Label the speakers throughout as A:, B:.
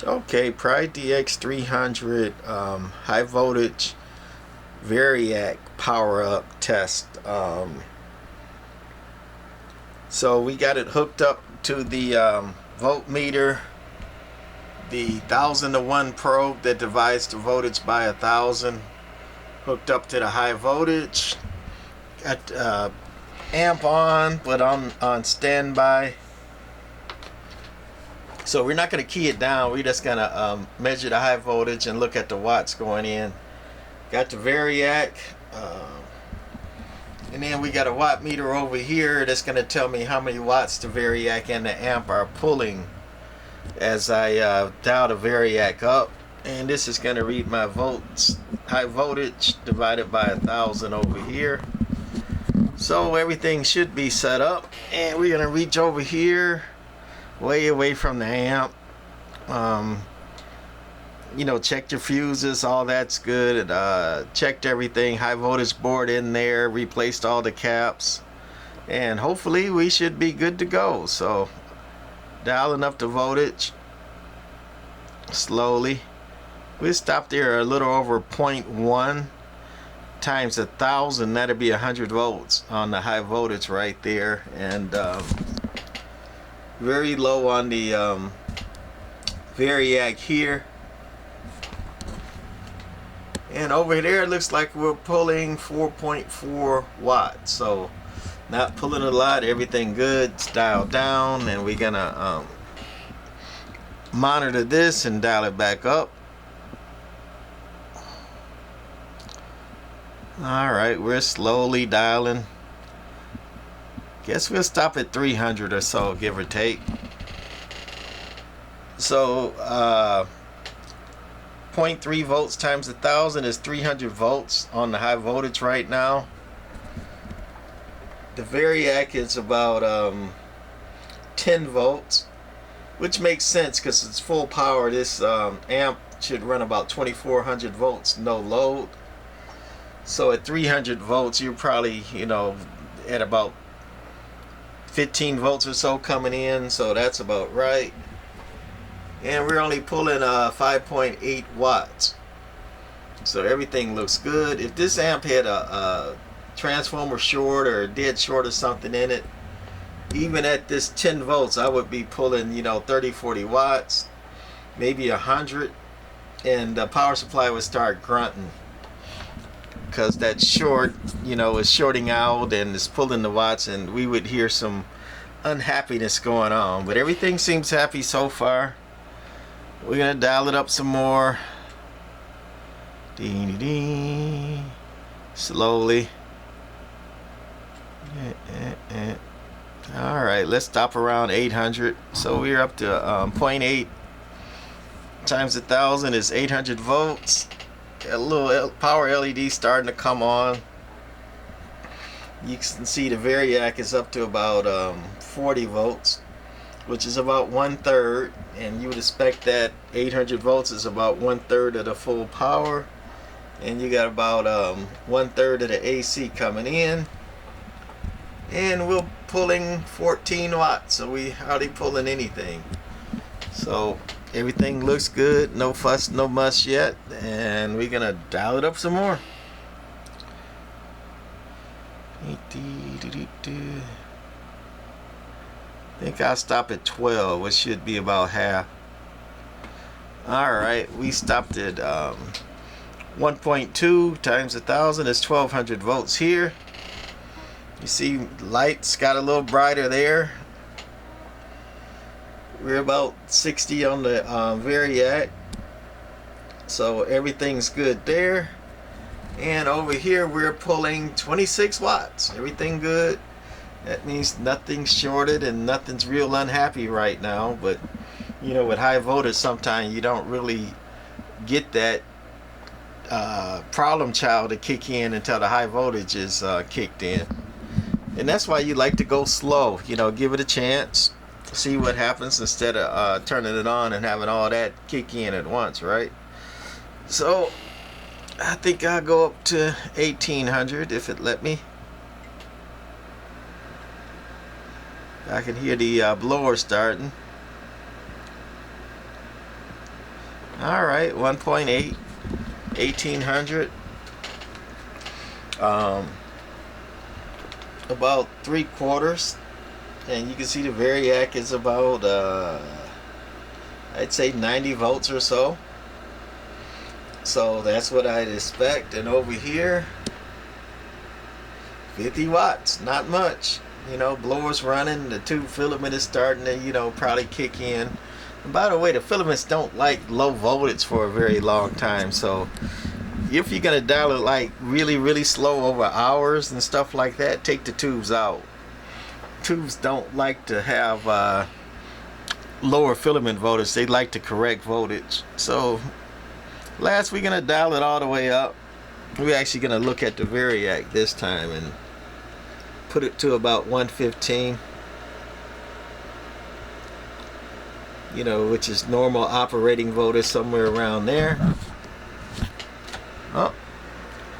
A: Okay, Pride DX-300 high voltage variac power up test. So we got it hooked up to the voltmeter, the 1000-to-1 probe that divides the voltage by 1000, hooked up to the high voltage. Got amp on, but on standby. So we're not going to key it down. We're just going to measure the high voltage and look at the watts going in. Got the variac. And then we got a wattmeter over here that's going to tell me how many watts the variac and the amp are pulling as I dial the variac up. And this is going to read my volts, high voltage divided by 1000 over here. So everything should be set up. And we're going to reach over here, way away from the amp. You know, check your fuses, all that's good. Checked everything, high voltage board in there, replaced all the caps, and hopefully we should be good to go. So dialing up the voltage slowly. We'll stop there a little over 0.1 times 1000. That'll be 100 volts on the high voltage right there, and very low on the variac here. And over there it looks like we're pulling 4.4 watts. So not pulling a lot, everything good. It's dialed down, and we're gonna monitor this and dial it back up. Alright, we're slowly dialing. Guess we'll stop at 300 or so, give or take. So 0.3 volts times 1000 is 300 volts on the high voltage right now. The variac is about 10 volts, which makes sense because it's full power. This amp should run about 2400 volts, no load. So at 300 volts, you're probably, you know, at about 15 volts or so coming in. So that's about right. And we're only pulling 5.8 watts. So everything looks good. If this amp had a transformer short or a dead short or something in it, even at this 10 volts, I would be pulling, you know, 30-40 watts, maybe 100, and the power supply would start grunting because that short, you know, is shorting out and is pulling the watts, and we would hear some unhappiness going on. But everything seems happy so far. We're gonna dial it up some more. Ding, ding. Slowly. Alright, let's stop around 800. So we're up to 0.8 times 1000 is 800 volts. A little power LED starting to come on. You can see the variac is up to about 40 volts, which is about 1/3, and you would expect that 800 volts is about 1/3 of the full power, and you got about 1/3 of the AC coming in, and we're pulling 14 watts, so we hardly pulling anything. So everything looks good, no fuss, no muss yet, and we're gonna dial it up some more. I think I'll stop at 12, which should be about half. Alright, we stopped at 1.2 times 1000 is 1200 volts here. You see lights got a little brighter there. We're about 60 on the variac, so everything's good there. And over here we're pulling 26 watts. Everything good. That means nothing's shorted and nothing's real unhappy right now. But you know, with high voltage, sometimes you don't really get that problem child to kick in until the high voltage is kicked in. And that's why you like to go slow. You know, give it a chance, see what happens instead of turning it on and having all that kick in at once, right? So I think I'll go up to 1800 if it let me. I can hear the blower starting. All right, 1.8, 1800. About 3/4, and you can see the variac is about I'd say 90 volts or so. So that's what I'd expect. And over here, 50 watts, not much. You know, blower's running, the tube filament is starting to, you know, probably kick in. And by the way, the filaments don't like low voltage for a very long time, so if you're gonna dial it like really slow over hours and stuff like that, take the tubes out. Tubes don't like to have lower filament voltage. They like to correct voltage. So last, we're gonna dial it all the way up. We're actually gonna look at the variac this time and put it to about 115, you know, which is normal operating voltage, somewhere around there. Oh,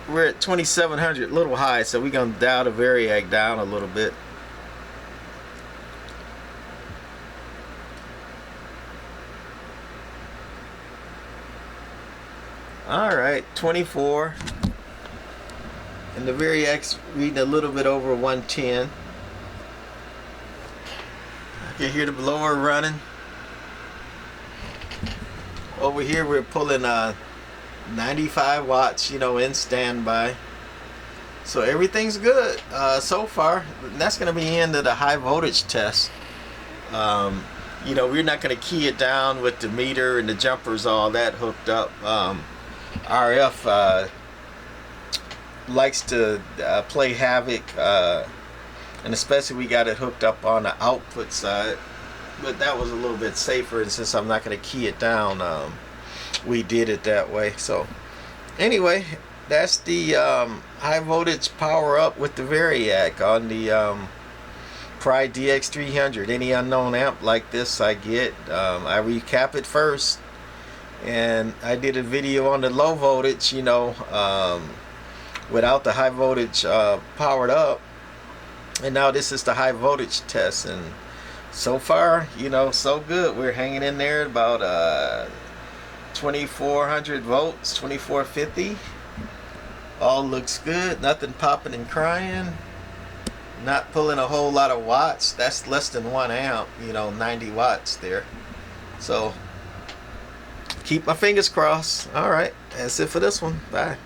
A: we're at 2700, a little high, so we're gonna dial the variac down a little bit. All right, 24, and the variac's reading a little bit over 110. I can hear the blower running. Over here we're pulling 95 watts, you know, in standby. So everything's good so far. And that's going to be the end of the high voltage test. You know, we're not going to key it down with the meter and the jumpers, all that hooked up. RF likes to play havoc, and especially we got it hooked up on the output side. But that was a little bit safer, and since I'm not going to key it down, we did it that way. So anyway, that's the high voltage power up with the variac on the Pride DX-300. Any unknown amp like this I get, I recap it first, and I did a video on the low voltage, you know, without the high voltage powered up, and now this is the high voltage test, and so far, you know, so good. We're hanging in there at about 2400 volts, 2450. All looks good. Nothing popping and crying. Not pulling a whole lot of watts. That's less than 1 amp, you know, 90 watts there. So keep my fingers crossed. All right, that's it for this one. Bye.